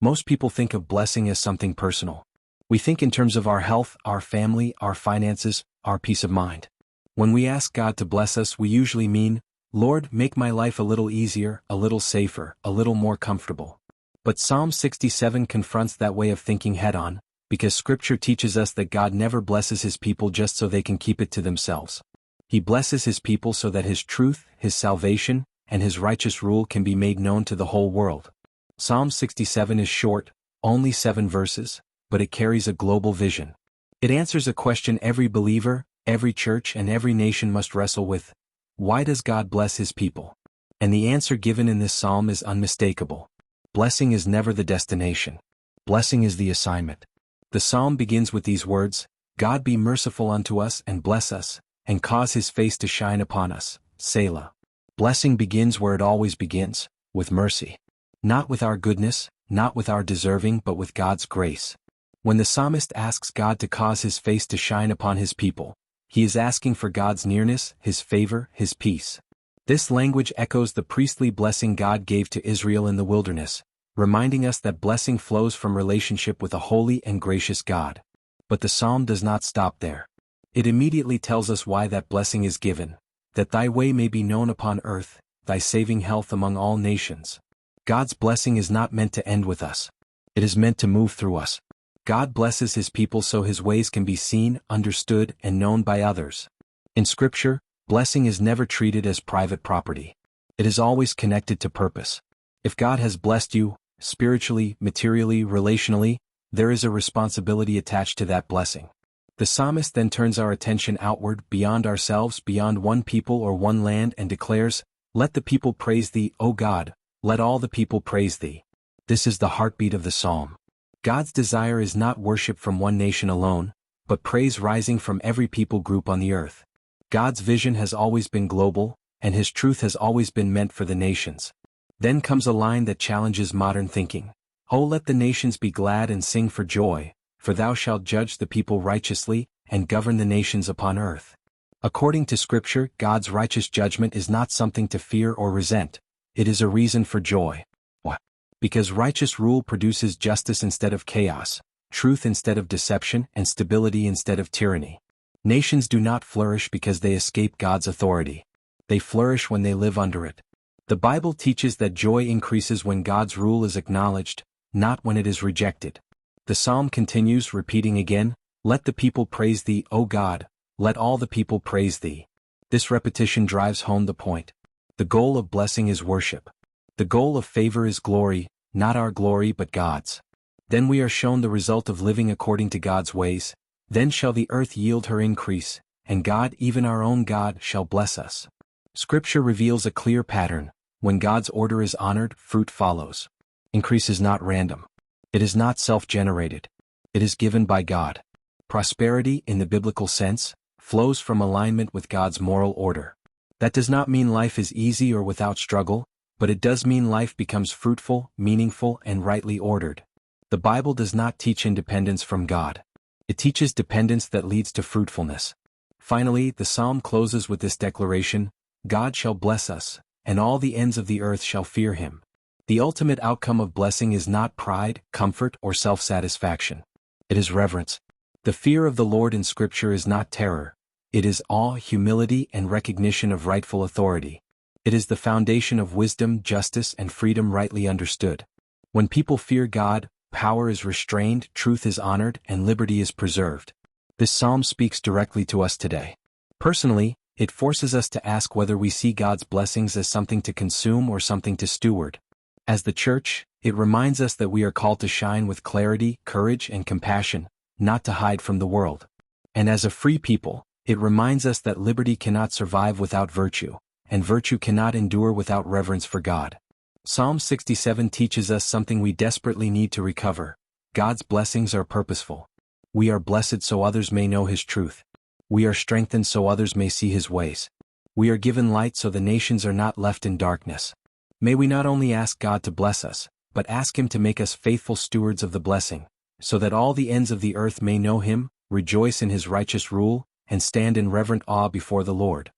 Most people think of blessing as something personal. We think in terms of our health, our family, our finances, our peace of mind. When we ask God to bless us, we usually mean, Lord, make my life a little easier, a little safer, a little more comfortable. But Psalm 67 confronts that way of thinking head-on, because Scripture teaches us that God never blesses His people just so they can keep it to themselves. He blesses His people so that His truth, His salvation, and His righteous rule can be made known to the whole world. Psalm 67 is short, only 7 verses, but it carries a global vision. It answers a question every believer, every church, and every nation must wrestle with. Why does God bless His people? And the answer given in this psalm is unmistakable. Blessing is never the destination. Blessing is the assignment. The psalm begins with these words, God be merciful unto us and bless us, and cause His face to shine upon us, Selah. Blessing begins where it always begins, with mercy. Not with our goodness, not with our deserving, but with God's grace. When the psalmist asks God to cause His face to shine upon His people, he is asking for God's nearness, His favor, His peace. This language echoes the priestly blessing God gave to Israel in the wilderness, reminding us that blessing flows from relationship with a holy and gracious God. But the psalm does not stop there. It immediately tells us why that blessing is given, that Thy way may be known upon earth, Thy saving health among all nations. God's blessing is not meant to end with us. It is meant to move through us. God blesses His people so His ways can be seen, understood, and known by others. In Scripture, blessing is never treated as private property. It is always connected to purpose. If God has blessed you, spiritually, materially, relationally, there is a responsibility attached to that blessing. The psalmist then turns our attention outward, beyond ourselves, beyond one people or one land, and declares, Let the people praise Thee, O God, let all the people praise Thee. This is the heartbeat of the psalm. God's desire is not worship from one nation alone, but praise rising from every people group on the earth. God's vision has always been global, and His truth has always been meant for the nations. Then comes a line that challenges modern thinking. Oh, let the nations be glad and sing for joy, for Thou shalt judge the people righteously, and govern the nations upon earth. According to Scripture, God's righteous judgment is not something to fear or resent. It is a reason for joy. Why? Because righteous rule produces justice instead of chaos, truth instead of deception, and stability instead of tyranny. Nations do not flourish because they escape God's authority. They flourish when they live under it. The Bible teaches that joy increases when God's rule is acknowledged, not when it is rejected. The psalm continues, repeating again, Let the people praise Thee, O God, let all the people praise Thee. This repetition drives home the point. The goal of blessing is worship. The goal of favor is glory, not our glory but God's. Then we are shown the result of living according to God's ways. Then shall the earth yield her increase, and God, even our own God, shall bless us. Scripture reveals a clear pattern. When God's order is honored, fruit follows. Increase is not random. It is not self-generated. It is given by God. Prosperity, in the biblical sense, flows from alignment with God's moral order. That does not mean life is easy or without struggle, but it does mean life becomes fruitful, meaningful, and rightly ordered. The Bible does not teach independence from God. It teaches dependence that leads to fruitfulness. Finally, the psalm closes with this declaration, God shall bless us, and all the ends of the earth shall fear Him. The ultimate outcome of blessing is not pride, comfort, or self-satisfaction. It is reverence. The fear of the Lord in Scripture is not terror. It is awe, humility, and recognition of rightful authority. It is the foundation of wisdom, justice, and freedom rightly understood. When people fear God, power is restrained, truth is honored, and liberty is preserved. This psalm speaks directly to us today. Personally, it forces us to ask whether we see God's blessings as something to consume or something to steward. As the church, it reminds us that we are called to shine with clarity, courage, and compassion, not to hide from the world. And as a free people, it reminds us that liberty cannot survive without virtue, and virtue cannot endure without reverence for God. Psalm 67 teaches us something we desperately need to recover. God's blessings are purposeful. We are blessed so others may know His truth. We are strengthened so others may see His ways. We are given light so the nations are not left in darkness. May we not only ask God to bless us, but ask Him to make us faithful stewards of the blessing, so that all the ends of the earth may know Him, rejoice in His righteous rule, and stand in reverent awe before the Lord.